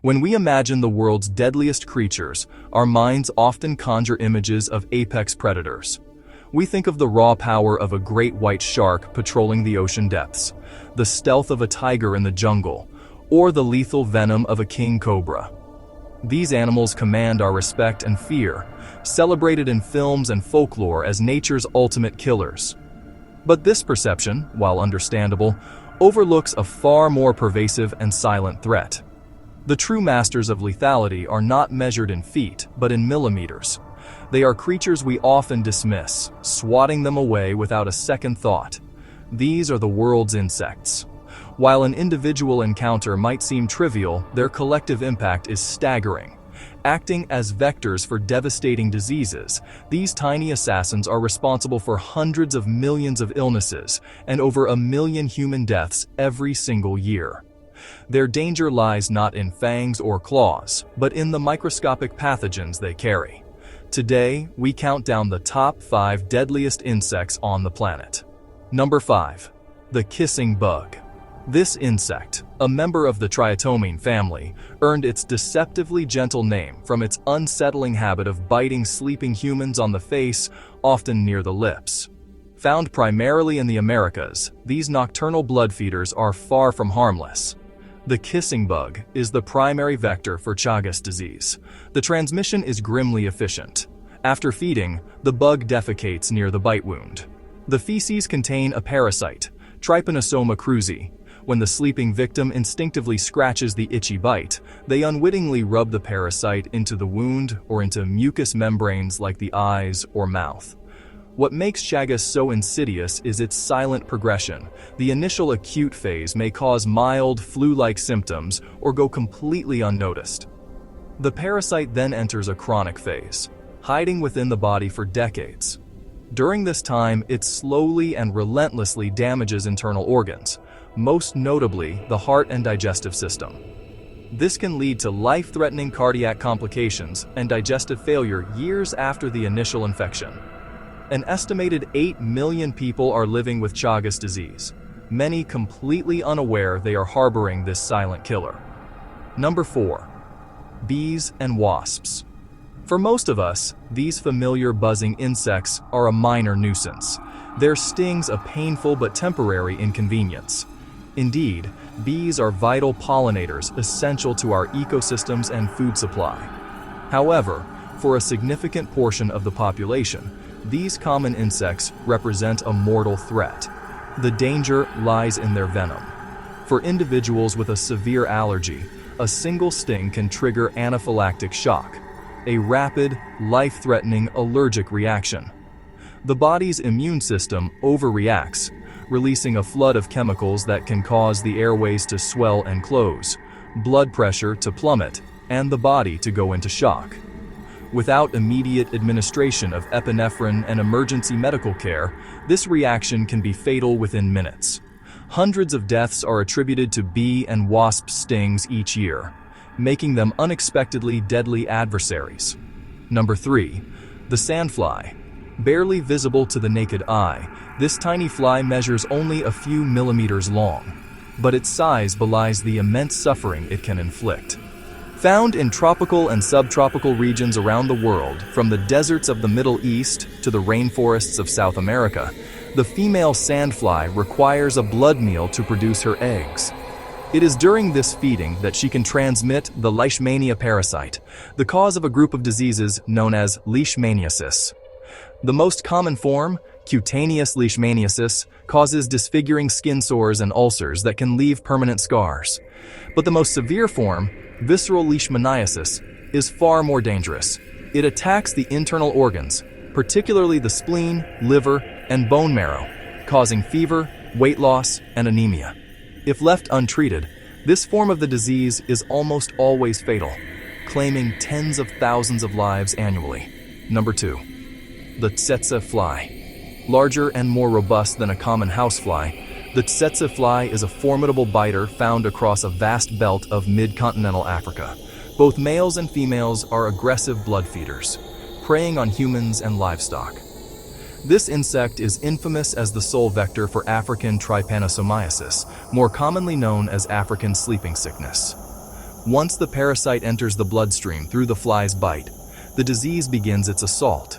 When we imagine the world's deadliest creatures, our minds often conjure images of apex predators. We think of the raw power of a great white shark patrolling the ocean depths, the stealth of a tiger in the jungle, or the lethal venom of a king cobra. These animals command our respect and fear, celebrated in films and folklore as nature's ultimate killers. But this perception, while understandable, overlooks a far more pervasive and silent threat. The true masters of lethality are not measured in feet, but in millimeters. They are creatures we often dismiss, swatting them away without a second thought. These are the world's insects. While an individual encounter might seem trivial, their collective impact is staggering. Acting as vectors for devastating diseases, these tiny assassins are responsible for hundreds of millions of illnesses and over 1 million human deaths every single year. Their danger lies not in fangs or claws, but in the microscopic pathogens they carry. Today, we count down the top 5 deadliest insects on the planet. Number 5. The kissing bug. This insect, a member of the Triatomine family, earned its deceptively gentle name from its unsettling habit of biting sleeping humans on the face, often near the lips. Found primarily in the Americas, these nocturnal blood feeders are far from harmless. The kissing bug is the primary vector for Chagas disease. The transmission is grimly efficient. After feeding, the bug defecates near the bite wound. The feces contain a parasite, Trypanosoma cruzi. When the sleeping victim instinctively scratches the itchy bite, they unwittingly rub the parasite into the wound or into mucous membranes like the eyes or mouth. What makes Chagas so insidious is its silent progression. The initial acute phase may cause mild, flu-like symptoms or go completely unnoticed. The parasite then enters a chronic phase, hiding within the body for decades. During this time, it slowly and relentlessly damages internal organs, most notably the heart and digestive system. This can lead to life-threatening cardiac complications and digestive failure years after the initial infection. An estimated 8 million people are living with Chagas disease, many completely unaware they are harboring this silent killer. Number 4. Bees and wasps. For most of us, these familiar buzzing insects are a minor nuisance. Their stings a painful but temporary inconvenience. Indeed, bees are vital pollinators essential to our ecosystems and food supply. However, for a significant portion of the population, these common insects represent a mortal threat. The danger lies in their venom. For individuals with a severe allergy, a single sting can trigger anaphylactic shock, a rapid, life-threatening allergic reaction. The body's immune system overreacts, releasing a flood of chemicals that can cause the airways to swell and close, blood pressure to plummet, and the body to go into shock. Without immediate administration of epinephrine and emergency medical care, this reaction can be fatal within minutes. Hundreds of deaths are attributed to bee and wasp stings each year, making them unexpectedly deadly adversaries. Number 3. The sandfly. Barely visible to the naked eye, this tiny fly measures only a few millimeters long, but its size belies the immense suffering it can inflict. Found in tropical and subtropical regions around the world, from the deserts of the Middle East to the rainforests of South America, the female sandfly requires a blood meal to produce her eggs. It is during this feeding that she can transmit the leishmania parasite, the cause of a group of diseases known as leishmaniasis. The most common form, cutaneous leishmaniasis, causes disfiguring skin sores and ulcers that can leave permanent scars. But the most severe form, visceral leishmaniasis, is far more dangerous. It attacks the internal organs, particularly the spleen, liver, and bone marrow, causing fever, weight loss, and anemia. If left untreated, this form of the disease is almost always fatal, claiming tens of thousands of lives annually. Number 2. The tsetse fly. Larger and more robust than a common housefly, the tsetse fly is a formidable biter found across a vast belt of mid-continental Africa. Both males and females are aggressive blood feeders, preying on humans and livestock. This insect is infamous as the sole vector for African trypanosomiasis, more commonly known as African sleeping sickness. Once the parasite enters the bloodstream through the fly's bite, the disease begins its assault.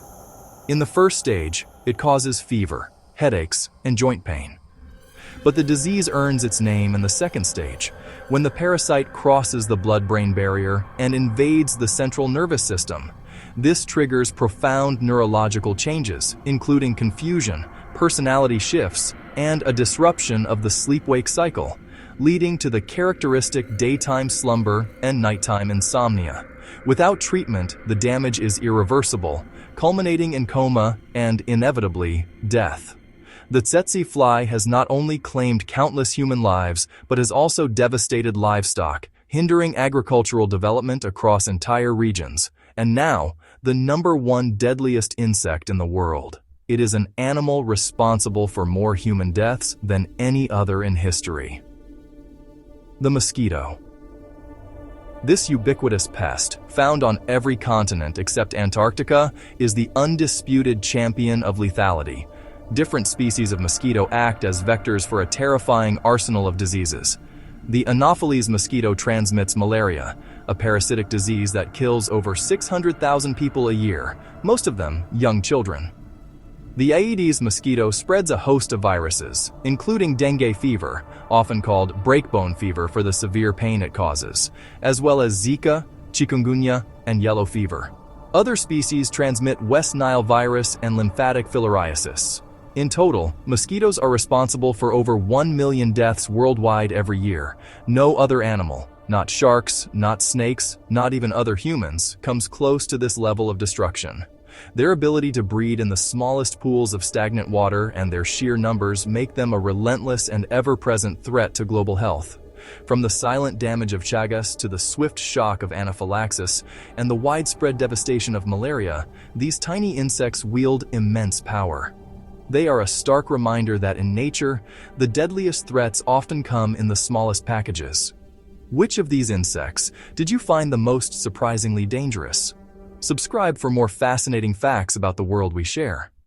In the first stage, it causes fever, headaches, and joint pain. But the disease earns its name in the second stage, when the parasite crosses the blood-brain barrier and invades the central nervous system. This triggers profound neurological changes, including confusion, personality shifts, and a disruption of the sleep-wake cycle, leading to the characteristic daytime slumber and nighttime insomnia. Without treatment, the damage is irreversible, culminating in coma and, inevitably, death. The tsetse fly has not only claimed countless human lives, but has also devastated livestock, hindering agricultural development across entire regions. And now, the #1 deadliest insect in the world. It is an animal responsible for more human deaths than any other in history. The mosquito. This ubiquitous pest, found on every continent except Antarctica, is the undisputed champion of lethality. Different species of mosquito act as vectors for a terrifying arsenal of diseases. The Anopheles mosquito transmits malaria, a parasitic disease that kills over 600,000 people a year, most of them young children. The Aedes mosquito spreads a host of viruses, including dengue fever, often called breakbone fever for the severe pain it causes, as well as Zika, chikungunya, and yellow fever. Other species transmit West Nile virus and lymphatic filariasis. In total, mosquitoes are responsible for over 1 million deaths worldwide every year. No other animal, not sharks, not snakes, not even other humans, comes close to this level of destruction. Their ability to breed in the smallest pools of stagnant water and their sheer numbers make them a relentless and ever-present threat to global health. From the silent damage of Chagas to the swift shock of anaphylaxis and the widespread devastation of malaria, these tiny insects wield immense power. They are a stark reminder that in nature, the deadliest threats often come in the smallest packages. Which of these insects did you find the most surprisingly dangerous? Subscribe for more fascinating facts about the world we share.